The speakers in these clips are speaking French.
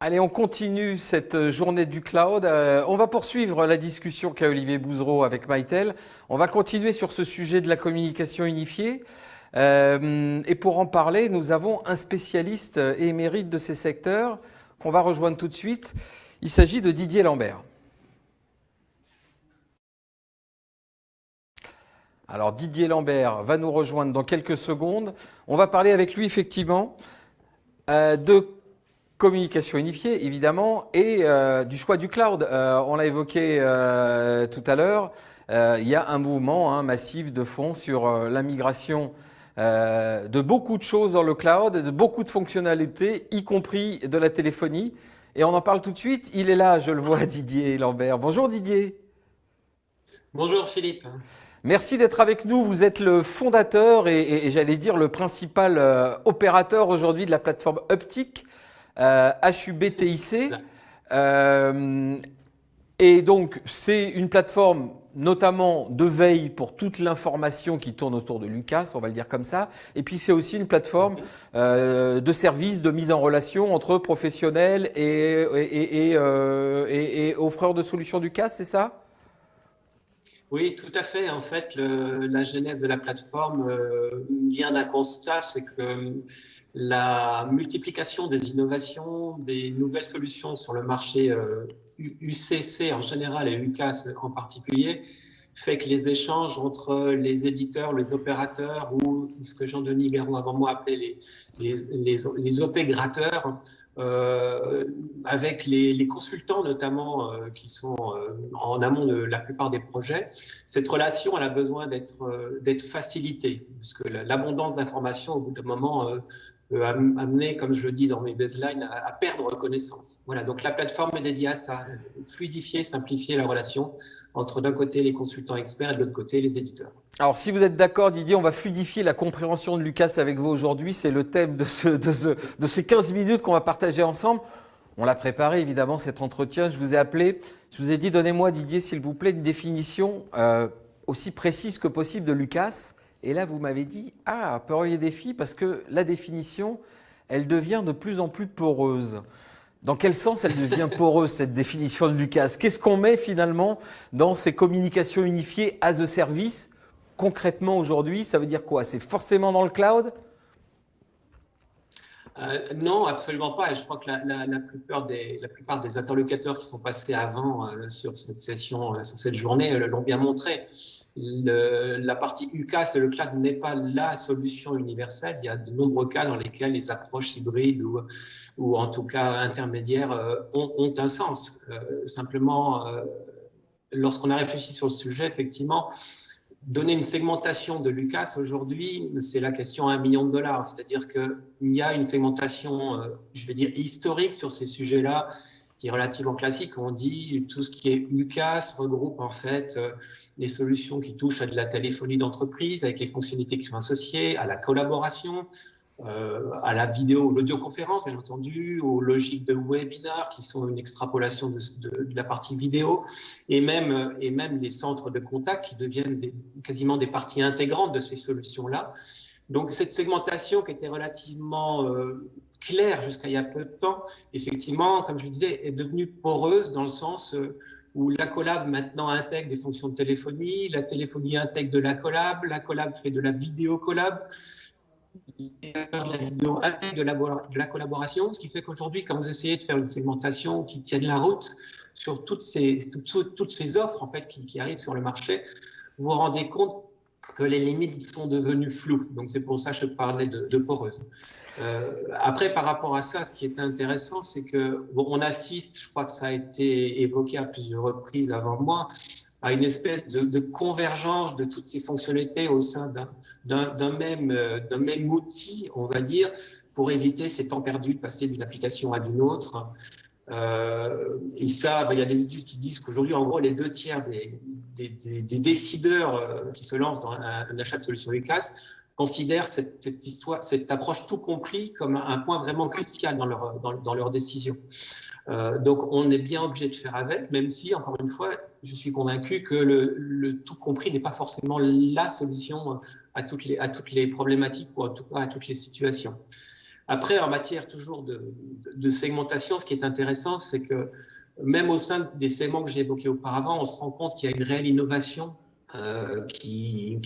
Allez, on continue cette journée du cloud. On va poursuivre la discussion qu'a Olivier Bouzereau avec Mytel. On va continuer sur ce sujet de la communication unifiée. Et pour en parler, nous avons un spécialiste et émérite de ces secteurs qu'on va rejoindre tout de suite. Il s'agit de Didier Lambert. Alors Didier Lambert va nous rejoindre dans quelques secondes. On va parler avec lui effectivement de communication unifiée, évidemment, et du choix du cloud. On l'a évoqué tout à l'heure. Il y a un mouvement massif de fond sur la migration de beaucoup de choses dans le cloud, de beaucoup de fonctionnalités, y compris de la téléphonie. Et on en parle tout de suite. Il est là, je le vois, Didier Lambert. Bonjour Didier. Bonjour Philippe. Merci d'être avec nous. Vous êtes le fondateur et j'allais dire le principal opérateur aujourd'hui de la plateforme Uptic. HUBTIC. Et donc, c'est une plateforme notamment de veille pour toute l'information qui tourne autour de l'UCAS, on va le dire comme ça. Et puis, c'est aussi une plateforme de services, de mise en relation entre professionnels et offreurs de solutions d'UCAS, c'est ça ? Oui, tout à fait. En fait, la genèse de la plateforme vient d'un constat, c'est que la multiplication des innovations, des nouvelles solutions sur le marché UCC en général et UCAS en particulier, fait que les échanges entre les éditeurs, les opérateurs ou ce que Jean-Denis Garot avant moi appelait les opégrateurs, avec les consultants notamment qui sont en amont de la plupart des projets, cette relation elle a besoin d'être facilitée parce que l'abondance d'informations au bout d'un moment peut amener, comme je le dis dans mes baselines, à perdre connaissance. Voilà, donc la plateforme est dédiée à ça, fluidifier, simplifier la relation entre d'un côté les consultants experts et de l'autre côté les éditeurs. Alors, si vous êtes d'accord, Didier, on va fluidifier la compréhension de l'UCAS avec vous aujourd'hui. C'est le thème de ces 15 minutes qu'on va partager ensemble. On l'a préparé, évidemment, cet entretien. Je vous ai appelé, je vous ai dit, donnez-moi, Didier, s'il vous plaît, une définition aussi précise que possible de l'UCAS. Et là, vous m'avez dit, premier défi, parce que la définition, elle devient de plus en plus poreuse. Dans quel sens elle devient poreuse, cette définition de l'UCAS ? Qu'est-ce qu'on met finalement dans ces communications unifiées as a service ? Concrètement aujourd'hui, ça veut dire quoi ? C'est forcément dans le cloud ? Non, absolument pas. Et je crois que la plupart des interlocuteurs qui sont passés avant sur cette session, sur cette journée, l'ont bien montré. La partie UCAS et le cloud n'est pas la solution universelle. Il y a de nombreux cas dans lesquels les approches hybrides ou en tout cas intermédiaires ont un sens. Simplement, lorsqu'on a réfléchi sur le sujet, effectivement, donner une segmentation de l'UCAS aujourd'hui, c'est la question à $1 million. C'est-à-dire qu'il y a une segmentation, je vais dire, historique sur ces sujets-là, qui est relativement classique. On dit tout ce qui est UCAS regroupe en fait des solutions qui touchent à de la téléphonie d'entreprise avec les fonctionnalités qui sont associées, à la collaboration, à la vidéo, l'audioconférence, bien entendu, aux logiques de webinar qui sont une extrapolation de la partie vidéo, et même les centres de contact qui deviennent quasiment des parties intégrantes de ces solutions-là. Donc, cette segmentation qui était relativement claire jusqu'à il y a peu de temps, effectivement, comme je le disais, est devenue poreuse dans le sens où la collab maintenant intègre des fonctions de téléphonie, la téléphonie intègre de la collab fait de la vidéo collab, de la vidéo avec de la collaboration, ce qui fait qu'aujourd'hui, quand vous essayez de faire une segmentation qui tienne la route sur toutes ces offres en fait, qui arrivent sur le marché, vous vous rendez compte que les limites sont devenues floues. Donc, c'est pour ça que je parlais de poreuse. Après, par rapport à ça, ce qui est intéressant, c'est que on assiste, je crois que ça a été évoqué à plusieurs reprises avant moi, à une espèce de convergence de toutes ces fonctionnalités au sein d'un même outil, on va dire, pour éviter ces temps perdus de passer d'une application à d'une autre. Et ça, il y a des études qui disent qu'aujourd'hui, en gros, les 2/3 des décideurs qui se lancent dans un achat de solutions UCAS considèrent cette approche tout compris comme un point vraiment crucial dans leur décision. Donc, on est bien obligé de faire avec, même si, encore une fois, je suis convaincu que le tout compris n'est pas forcément la solution à toutes les problématiques ou en tout cas à toutes les situations. Après, en matière toujours de segmentation, ce qui est intéressant, c'est que même au sein des segments que j'ai évoqués auparavant, on se rend compte qu'il y a une réelle innovation qui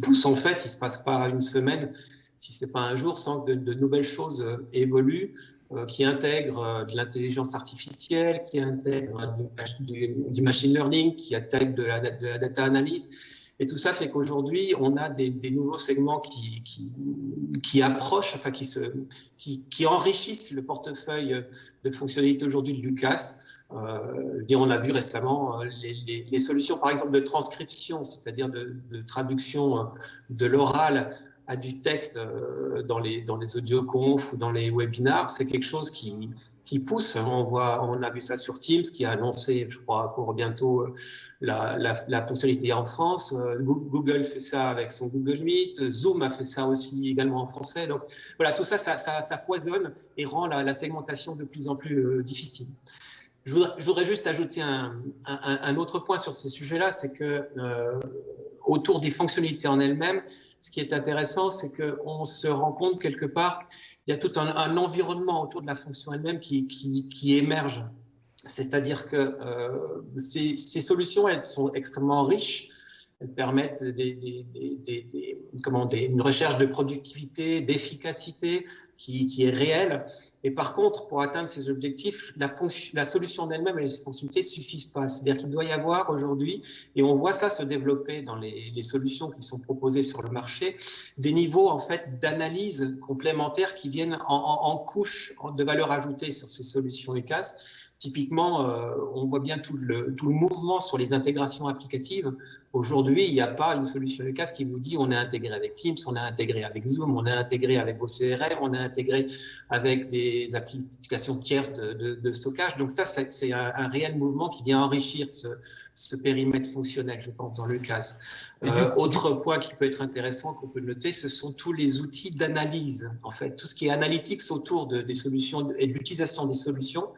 pousse en fait. Il ne se passe pas une semaine, si ce n'est pas un jour, sans que de nouvelles choses évoluent, qui intègrent de l'intelligence artificielle, qui intègrent du machine learning, qui intègrent de la data analyse. Et tout ça fait qu'aujourd'hui, on a des nouveaux segments qui approchent, enfin qui enrichissent le portefeuille de fonctionnalités aujourd'hui de Lucas. On a vu récemment les solutions, par exemple, de transcription, c'est-à-dire de traduction de l'oral à du texte dans les audioconf ou dans les webinars. C'est quelque chose qui pousse. On a vu ça sur Teams, qui a annoncé, je crois, pour bientôt la fonctionnalité en France. Google fait ça avec son Google Meet. Zoom a fait ça aussi également en français. Donc voilà, tout ça, ça foisonne et rend la segmentation de plus en plus difficile. Je voudrais juste ajouter un autre point sur ces sujets-là, c'est que autour des fonctionnalités en elles-mêmes, ce qui est intéressant, c'est qu'on se rend compte quelque part, il y a tout un environnement autour de la fonction elle-même qui émerge. C'est-à-dire que ces solutions, elles sont extrêmement riches. Elles permettent une recherche de productivité, d'efficacité qui est réelle. Et par contre, pour atteindre ces objectifs, la solution d'elle-même et les fonctionnalités ne suffisent pas. C'est-à-dire qu'il doit y avoir aujourd'hui, et on voit ça se développer dans les solutions qui sont proposées sur le marché, des niveaux en fait d'analyse complémentaires qui viennent en couche de valeur ajoutée sur ces solutions UCaaS. Typiquement, on voit bien tout le mouvement sur les intégrations applicatives. Aujourd'hui, il n'y a pas une solution UCaaS qui vous dit on est intégré avec Teams, on est intégré avec Zoom, on est intégré avec vos CRM, on est intégré avec des applications tierces de stockage. Donc ça, c'est un réel mouvement qui vient enrichir ce périmètre fonctionnel, je pense, dans l'UCaaS. Autre point qui peut être intéressant, qu'on peut noter, ce sont tous les outils d'analyse. En fait, tout ce qui est analytics autour des solutions et de l'utilisation des solutions.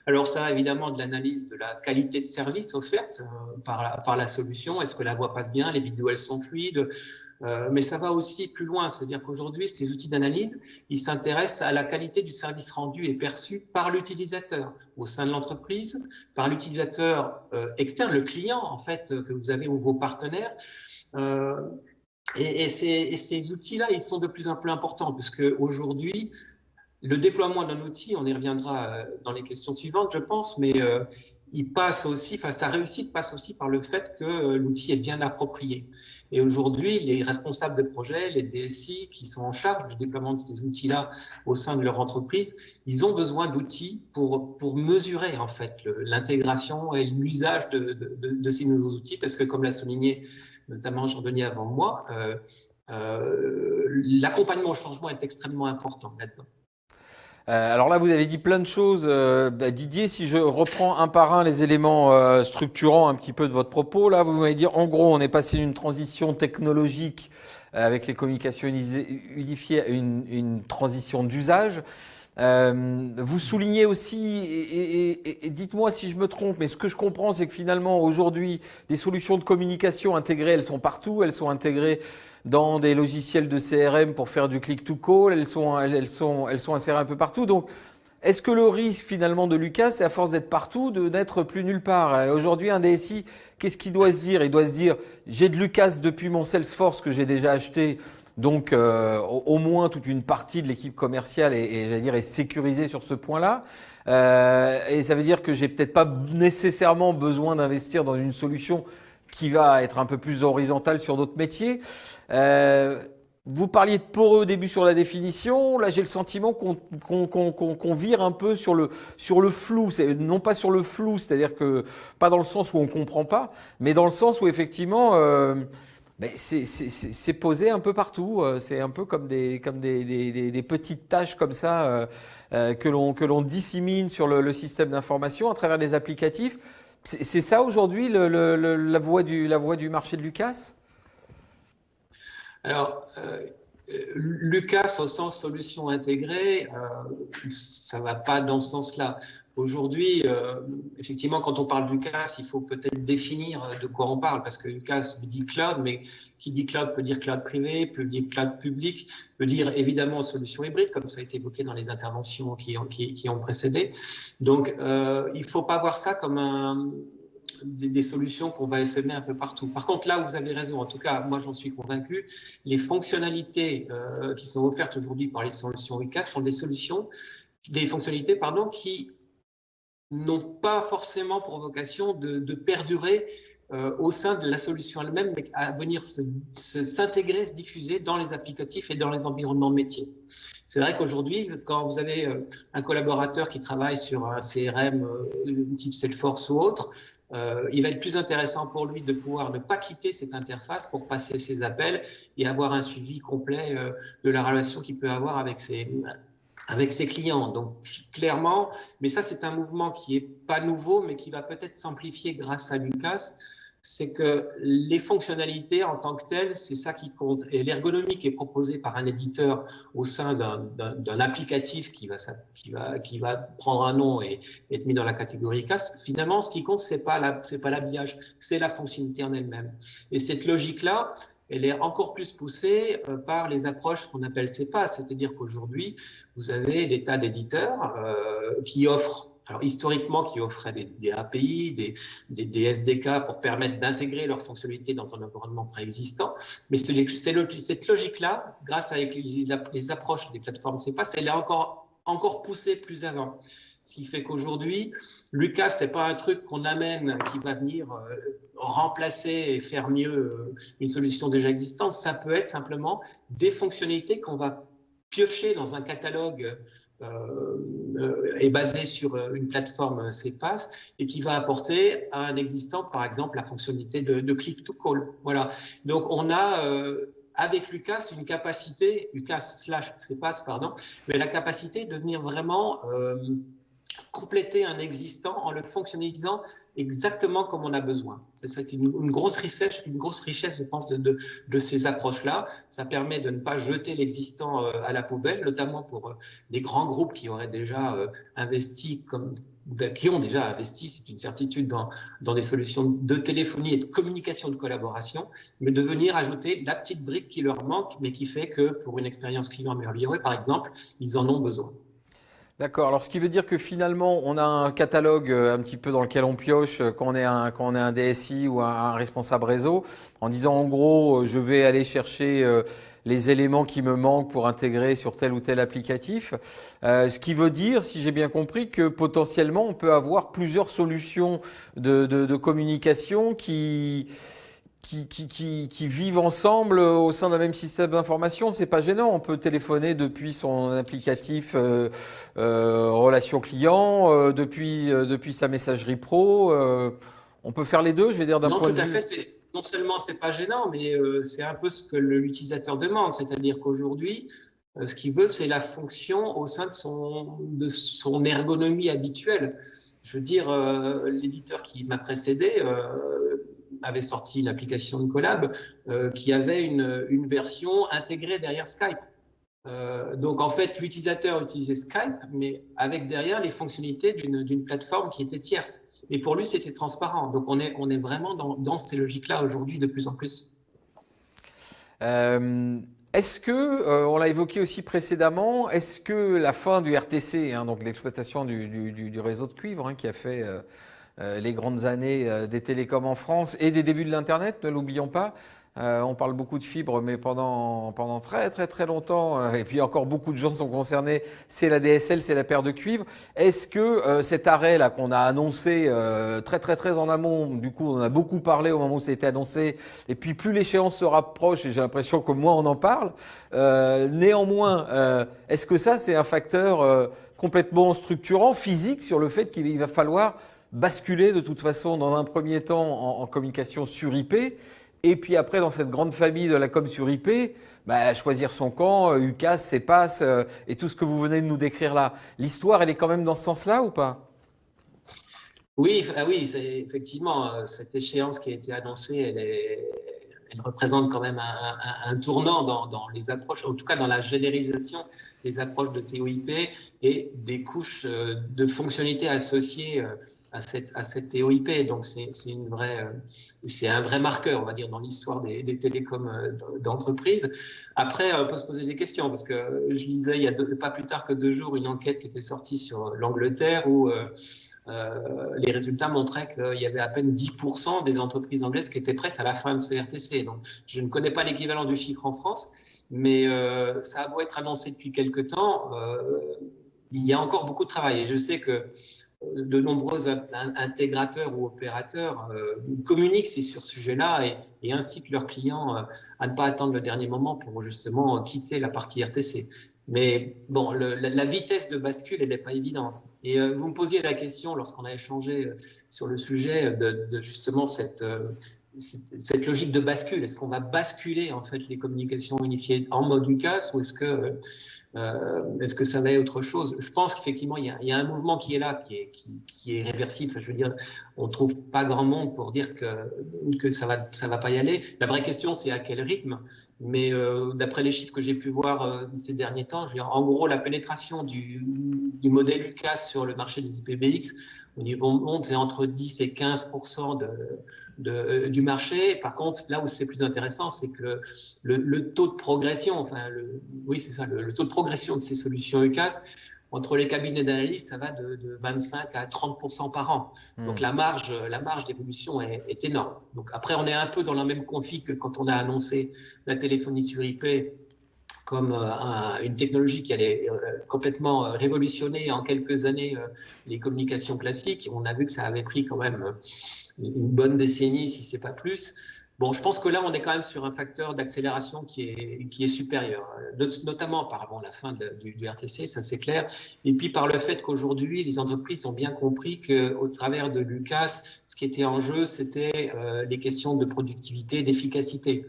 Alors, ça a évidemment de l'analyse de la qualité de service offerte par la solution. Est-ce que la voix passe bien? Les vidéos, elles sont fluides? Mais ça va aussi plus loin. C'est-à-dire qu'aujourd'hui, ces outils d'analyse, ils s'intéressent à la qualité du service rendu et perçu par l'utilisateur au sein de l'entreprise, par l'utilisateur externe, le client, en fait, que vous avez ou vos partenaires. Et ces outils-là, ils sont de plus en plus importants parce qu'aujourd'hui, le déploiement d'un outil, on y reviendra dans les questions suivantes, je pense, mais sa réussite passe aussi par le fait que l'outil est bien approprié. Et aujourd'hui, les responsables de projet, les DSI qui sont en charge du déploiement de ces outils-là au sein de leur entreprise, ils ont besoin d'outils pour mesurer en fait l'intégration et l'usage de ces nouveaux outils, parce que comme l'a souligné notamment Jean-Denis avant moi, l'accompagnement au changement est extrêmement important là-dedans. Alors là, vous avez dit plein de choses. Didier, si je reprends un par un les éléments structurants un petit peu de votre propos, là, vous m'avez dit, en gros, on est passé d'une transition technologique avec les communications unifiées à une transition d'usage. Vous soulignez aussi, et dites-moi si je me trompe, mais ce que je comprends, c'est que finalement, aujourd'hui, des solutions de communication intégrées, elles sont partout. Elles sont intégrées dans des logiciels de CRM pour faire du click-to-call. Elles sont insérées un peu partout. Donc, est-ce que le risque finalement de Lucas, c'est à force d'être partout, de n'être plus nulle part? Aujourd'hui, un DSI, qu'est-ce qu'il doit se dire? Il doit se dire, j'ai de Lucas depuis mon Salesforce que j'ai déjà acheté. Donc, au moins toute une partie de l'équipe commerciale est sécurisée sur ce point-là. Et ça veut dire que j'ai peut-être pas nécessairement besoin d'investir dans une solution qui va être un peu plus horizontale sur d'autres métiers. Vous parliez de poreux au début sur la définition. Là, j'ai le sentiment qu'on vire un peu sur le flou. Non pas sur le flou, c'est-à-dire que pas dans le sens où on comprend pas, mais dans le sens où effectivement, c'est posé un peu partout. C'est un peu comme des petites tâches comme ça que l'on dissémine sur le système d'information à travers des applicatifs. C'est ça aujourd'hui la voie du marché de Lucas? Alors, Lucas au sens solution intégrée, ça va pas dans ce sens-là. Aujourd'hui, effectivement, quand on parle d'UCAS, il faut peut-être définir de quoi on parle, parce que UCAS dit cloud, mais qui dit cloud peut dire cloud privé, peut dire cloud public, peut dire évidemment solution hybride, comme ça a été évoqué dans les interventions qui ont précédé. Donc, il ne faut pas voir ça comme des solutions qu'on va essaimer un peu partout. Par contre, là où vous avez raison, en tout cas, moi j'en suis convaincu, les fonctionnalités qui sont offertes aujourd'hui par les solutions UCAS sont des fonctionnalités qui n'ont pas forcément pour vocation de perdurer au sein de la solution elle-même, mais à venir s'intégrer, se diffuser dans les applicatifs et dans les environnements de métier. C'est vrai qu'aujourd'hui, quand vous avez un collaborateur qui travaille sur un CRM type Salesforce ou autre, il va être plus intéressant pour lui de pouvoir ne pas quitter cette interface pour passer ses appels et avoir un suivi complet de la relation qu'il peut avoir avec ses clients. Donc, clairement, mais ça, c'est un mouvement qui n'est pas nouveau, mais qui va peut-être s'amplifier grâce à l'UCAS, c'est que les fonctionnalités en tant que telles, c'est ça qui compte. Et l'ergonomie qui est proposée par un éditeur au sein d'un applicatif qui va prendre un nom et être mis dans la catégorie UCAS, finalement, ce qui compte, c'est pas l'habillage, c'est la fonctionnalité en elle-même. Et cette logique-là, elle est encore plus poussée par les approches qu'on appelle CEPAS, c'est-à-dire qu'aujourd'hui, vous avez des tas d'éditeurs qui offrent, alors historiquement, qui offraient des API, des SDK pour permettre d'intégrer leurs fonctionnalités dans un environnement préexistant. Mais cette logique-là, grâce à les approches des plateformes CEPAS, elle est encore poussée plus avant. Ce qui fait qu'aujourd'hui, l'UCAS, ce n'est pas un truc qu'on amène qui va venir remplacer et faire mieux une solution déjà existante. Ça peut être simplement des fonctionnalités qu'on va piocher dans un catalogue est basé sur une plateforme CPaaS et qui va apporter à un existant, par exemple, la fonctionnalité de click to call. Voilà. Donc, on a avec l'UCAS une capacité, UCAS/CPaaS, pardon, mais la capacité de venir vraiment compléter un existant en le fonctionnalisant exactement comme on a besoin. C'est une grosse richesse, je pense, de ces approches-là. Ça permet de ne pas jeter l'existant à la poubelle, notamment pour des grands groupes qui auraient déjà investi, qui ont déjà investi, c'est une certitude, dans des solutions de téléphonie et de communication de collaboration, mais de venir ajouter la petite brique qui leur manque, mais qui fait que pour une expérience client améliorée, par exemple, ils en ont besoin. D'accord. Alors, ce qui veut dire que finalement, on a un catalogue un petit peu dans lequel on pioche quand on est un DSI ou un responsable réseau, en disant en gros, je vais aller chercher les éléments qui me manquent pour intégrer sur tel ou tel applicatif. Ce qui veut dire, si j'ai bien compris, que potentiellement, on peut avoir plusieurs solutions de communication qui vivent ensemble au sein d'un même système d'information. C'est pas gênant. On peut téléphoner depuis son applicatif relation client, depuis sa messagerie pro. On peut faire les deux, je vais dire, d'un point de vue. Non, tout à fait. Non seulement c'est pas gênant, mais c'est un peu ce que l'utilisateur demande. C'est-à-dire qu'aujourd'hui, ce qu'il veut, c'est la fonction au sein de son ergonomie habituelle. Je veux dire, l'éditeur qui m'a précédé avait sorti une application de collab qui avait une version intégrée derrière Skype. Donc, en fait, l'utilisateur utilisait Skype, mais avec derrière les fonctionnalités d'une plateforme qui était tierce. Et pour lui, c'était transparent. Donc, on est vraiment dans ces logiques-là aujourd'hui de plus en plus. Est-ce que, on l'a évoqué aussi précédemment, est-ce que la fin du RTC, donc l'exploitation du réseau de cuivre qui a fait les grandes années des télécoms en France et des débuts de l'Internet, ne l'oublions pas. On parle beaucoup de fibre, mais pendant très très très longtemps, et puis encore beaucoup de gens sont concernés, c'est la DSL, c'est la paire de cuivre. Est-ce que cet arrêt là qu'on a annoncé très très très en amont, du coup on en a beaucoup parlé au moment où ça a été annoncé, et puis plus l'échéance se rapproche, et j'ai l'impression que moins on en parle, néanmoins, est-ce que ça c'est un facteur complètement structurant, physique, sur le fait qu'il va falloir basculer de toute façon dans un premier temps en communication sur IP, et puis après dans cette grande famille de la com sur IP, choisir son camp, UCAS, CEPAS et tout ce que vous venez de nous décrire là. L'histoire, elle est quand même dans ce sens-là ou pas ? Oui, c'est effectivement cette échéance qui a été annoncée, elle représente quand même un tournant dans les approches, en tout cas dans la généralisation des approches de TOIP et des couches de fonctionnalités associées à cette TOIP. Donc c'est un vrai marqueur, on va dire, dans l'histoire des télécoms d'entreprise. Après, on peut se poser des questions, parce que je lisais il y a pas plus tard que 2 jours une enquête qui était sortie sur l'Angleterre où les résultats montraient qu'il y avait à peine 10% des entreprises anglaises qui étaient prêtes à la fin de ce RTC. Donc, je ne connais pas l'équivalent du chiffre en France, mais ça a beau être annoncé depuis quelques temps, il y a encore beaucoup de travail. Et je sais que de nombreux intégrateurs ou opérateurs communiquent sur ce sujet-là et incitent leurs clients à ne pas attendre le dernier moment pour justement quitter la partie RTC. Mais bon, la vitesse de bascule, elle n'est pas évidente. Et vous me posiez la question lorsqu'on a échangé sur le sujet de justement cette logique de bascule. Est-ce qu'on va basculer en fait les communications unifiées en mode UCAS ou est-ce que ça va être autre chose? Je pense qu'effectivement, il y a un mouvement qui est là, qui est réversible. Je veux dire, on ne trouve pas grand monde pour dire que ça va pas y aller. La vraie question, c'est à quel rythme. Mais d'après les chiffres que j'ai pu voir ces derniers temps, je veux dire, en gros, la pénétration du modèle UCAS sur le marché des IPBX au niveau monde, c'est entre 10 et 15% du marché. Par contre, là où c'est plus intéressant, c'est que le taux de progression, oui, c'est ça, le taux de progression de ces solutions UCAS, entre les cabinets d'analyse, ça va de 25 à 30% par an. Donc la marge d'évolution est énorme. Donc après, on est un peu dans la même config que quand on a annoncé la téléphonie sur IP comme une technologie qui allait complètement révolutionner en quelques années les communications classiques. On a vu que ça avait pris quand même une bonne décennie, si c'est pas plus. Bon, je pense que là, on est quand même sur un facteur d'accélération qui est supérieur, notamment par la fin du RTC, ça c'est clair, et puis par le fait qu'aujourd'hui, les entreprises ont bien compris qu'au travers de l'UCAS, ce qui était en jeu, c'était les questions de productivité, d'efficacité.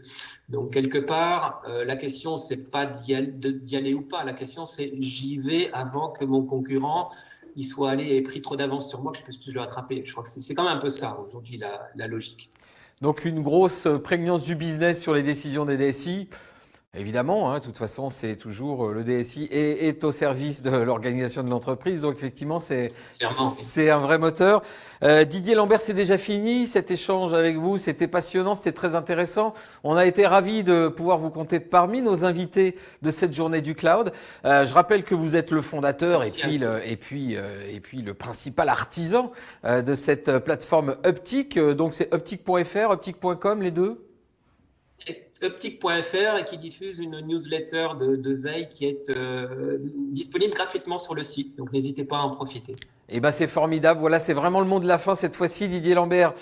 Donc, quelque part, la question, c'est pas d'y aller ou pas, la question, c'est j'y vais avant que mon concurrent il soit allé et pris trop d'avance sur moi, que je puisse le rattraper. Je crois que c'est quand même un peu ça, aujourd'hui, la logique. Donc une grosse prégnance du business sur les décisions des DSI. Évidemment, de toute façon, c'est toujours le DSI est au service de l'organisation de l'entreprise. Donc effectivement, c'est un vrai moteur. Didier Lambert, c'est déjà fini. Cet échange avec vous, c'était passionnant, c'était très intéressant. On a été ravis de pouvoir vous compter parmi nos invités de cette journée du cloud. Je rappelle que vous êtes le fondateur et puis le principal artisan de cette plateforme Uptyc. Donc c'est uptyc.fr, uptyc.com, les deux. Uptyc.fr et qui diffuse une newsletter de veille qui est disponible gratuitement sur le site. Donc, n'hésitez pas à en profiter. Eh ben, c'est formidable. Voilà, c'est vraiment le mot de la fin cette fois-ci. Didier Lambert,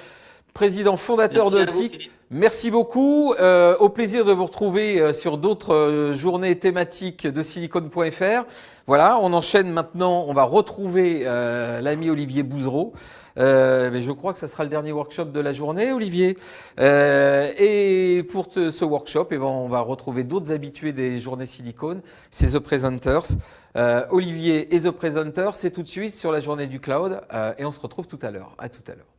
président fondateur de Uptyc. Merci beaucoup. Au plaisir de vous retrouver sur d'autres journées thématiques de silicon.fr. Voilà, on enchaîne maintenant. On va retrouver l'ami Olivier Bouzereau. Mais je crois que ça sera le dernier workshop de la journée, Olivier. Et pour ce workshop, on va retrouver d'autres habitués des journées Silicon. C'est The Presenters. Olivier et The Presenters, c'est tout de suite sur la journée du cloud. Et on se retrouve tout à l'heure. À tout à l'heure.